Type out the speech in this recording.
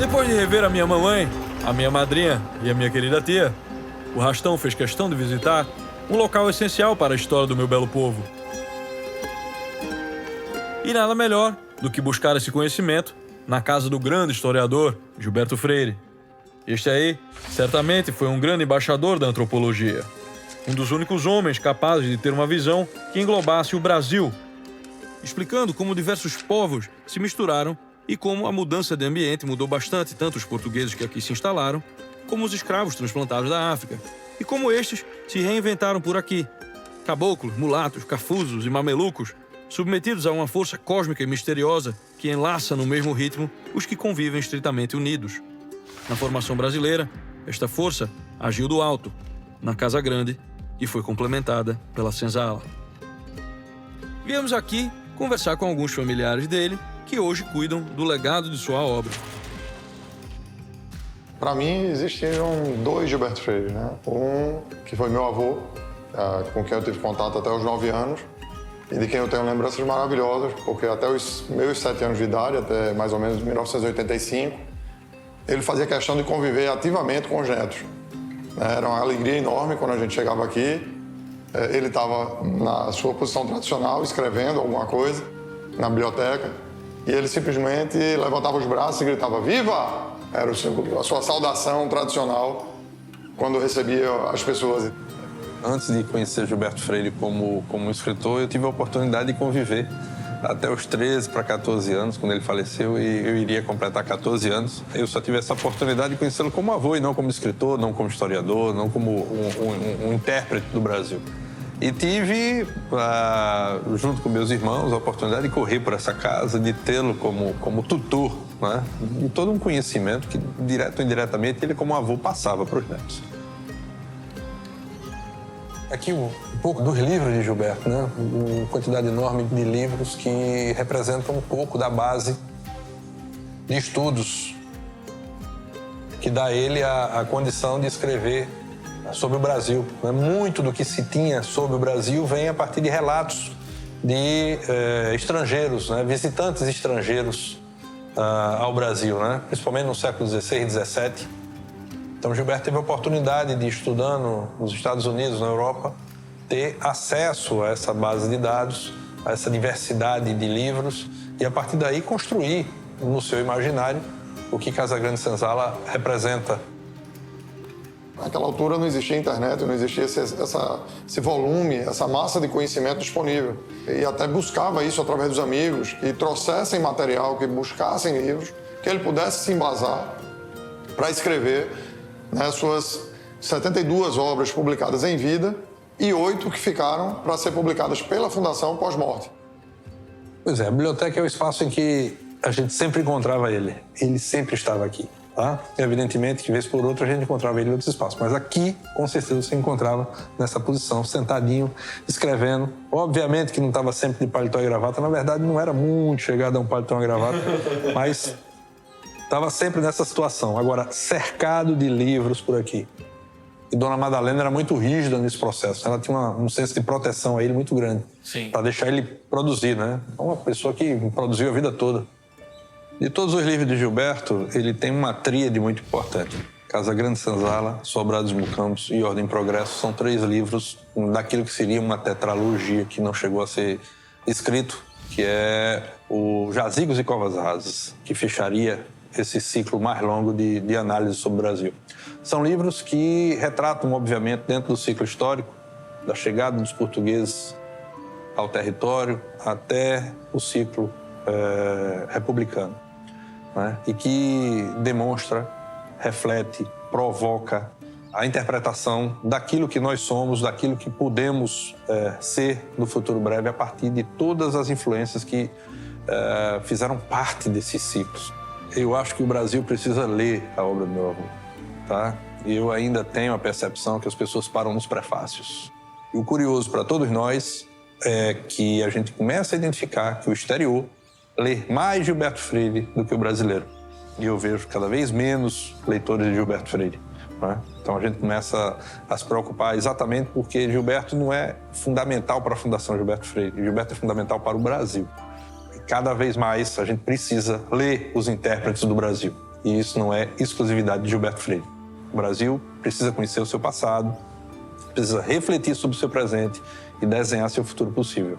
Depois de rever a minha mamãe, a minha madrinha e a minha querida tia, o Rastão fez questão de visitar um local essencial para a história do meu belo povo. E nada melhor do que buscar esse conhecimento na casa do grande historiador Gilberto Freire. Este aí, certamente, foi um grande embaixador da antropologia. Um dos únicos homens capazes de ter uma visão que englobasse o Brasil, explicando como diversos povos se misturaram e como a mudança de ambiente mudou bastante tanto os portugueses que aqui se instalaram, como os escravos transplantados da África, e como estes se reinventaram por aqui. Caboclos, mulatos, cafuzos e mamelucos, submetidos a uma força cósmica e misteriosa que enlaça no mesmo ritmo os que convivem estritamente unidos. Na formação brasileira, esta força agiu do alto, na Casa Grande, e foi complementada pela senzala. Viemos aqui conversar com alguns familiares dele que hoje cuidam do legado de sua obra. Para mim, existiam dois Gilberto Freire, né? Um que foi meu avô, com quem eu tive contato até os 9 anos, e de quem eu tenho lembranças maravilhosas, porque até os meus 7 anos de idade, até mais ou menos 1985, ele fazia questão de conviver ativamente com os netos. Era uma alegria enorme quando a gente chegava aqui. Ele estava na sua posição tradicional, escrevendo alguma coisa na biblioteca, e ele simplesmente levantava os braços e gritava "Viva!". Era a sua saudação tradicional quando recebia as pessoas. Antes de conhecer Gilberto Freire como escritor, eu tive a oportunidade de conviver até os 13 para 14 anos, quando ele faleceu, e eu iria completar 14 anos. Eu só tive essa oportunidade de conhecê-lo como avô e não como escritor, não como historiador, não como um intérprete do Brasil. E tive, junto com meus irmãos, a oportunidade de correr por essa casa, de tê-lo como tutor, né? E todo um conhecimento que, direto ou indiretamente, ele como avô passava para os netos. Aqui um pouco dos livros de Gilberto, né? Uma quantidade enorme de livros que representam um pouco da base de estudos que dá a ele a condição de escrever sobre o Brasil. Muito do que se tinha sobre o Brasil vem a partir de relatos de estrangeiros, né? Visitantes estrangeiros ao Brasil, né? Principalmente no século XVI e XVII. Então, Gilberto teve a oportunidade de, estudando nos Estados Unidos, na Europa, ter acesso a essa base de dados, a essa diversidade de livros e, a partir daí, construir no seu imaginário o que Casa Grande Senzala representa. Naquela altura não existia internet, não existia esse volume, essa massa de conhecimento disponível. E até buscava isso através dos amigos, que trouxessem material, que buscassem livros, que ele pudesse se embasar para escrever, né, suas 72 obras publicadas em vida e 8 que ficaram para ser publicadas pela Fundação pós-morte. Pois é, a biblioteca é o espaço em que a gente sempre encontrava ele. Ele sempre estava aqui, tá? Evidentemente que, vez por outra, a gente encontrava ele em outros espaços. Mas aqui, com certeza, você encontrava nessa posição, sentadinho, escrevendo. Obviamente que não estava sempre de paletó e gravata. Na verdade, não era muito chegado a um paletó e gravata, mas estava sempre nessa situação. Agora, cercado de livros por aqui. E Dona Madalena era muito rígida nesse processo. Ela tinha um senso de proteção a ele muito grande. Para deixar ele produzir, né? Uma pessoa que produziu a vida toda. De todos os livros de Gilberto, ele tem uma tríade muito importante. Casa Grande Senzala, Sobrados dos Mucambos e Ordem e Progresso são 3 livros daquilo que seria uma tetralogia que não chegou a ser escrito, que é o Jazigos e Covas Rasas, que fecharia esse ciclo mais longo de análise sobre o Brasil. São livros que retratam, obviamente, dentro do ciclo histórico, da chegada dos portugueses ao território até o ciclo republicano, né? E que demonstra, reflete, provoca a interpretação daquilo que nós somos, daquilo que podemos ser no futuro breve a partir de todas as influências que fizeram parte desses ciclos. Eu acho que o Brasil precisa ler a obra do meu avô, tá? E eu ainda tenho a percepção que as pessoas param nos prefácios. E o curioso para todos nós é que a gente começa a identificar que o exterior lê mais Gilberto Freire do que o brasileiro. E eu vejo cada vez menos leitores de Gilberto Freire, né? Então a gente começa a se preocupar exatamente porque Gilberto não é fundamental para a Fundação Gilberto Freire. Gilberto é fundamental para o Brasil. Cada vez mais a gente precisa ler os intérpretes do Brasil. E isso não é exclusividade de Gilberto Freire. O Brasil precisa conhecer o seu passado, precisa refletir sobre o seu presente e desenhar seu futuro possível.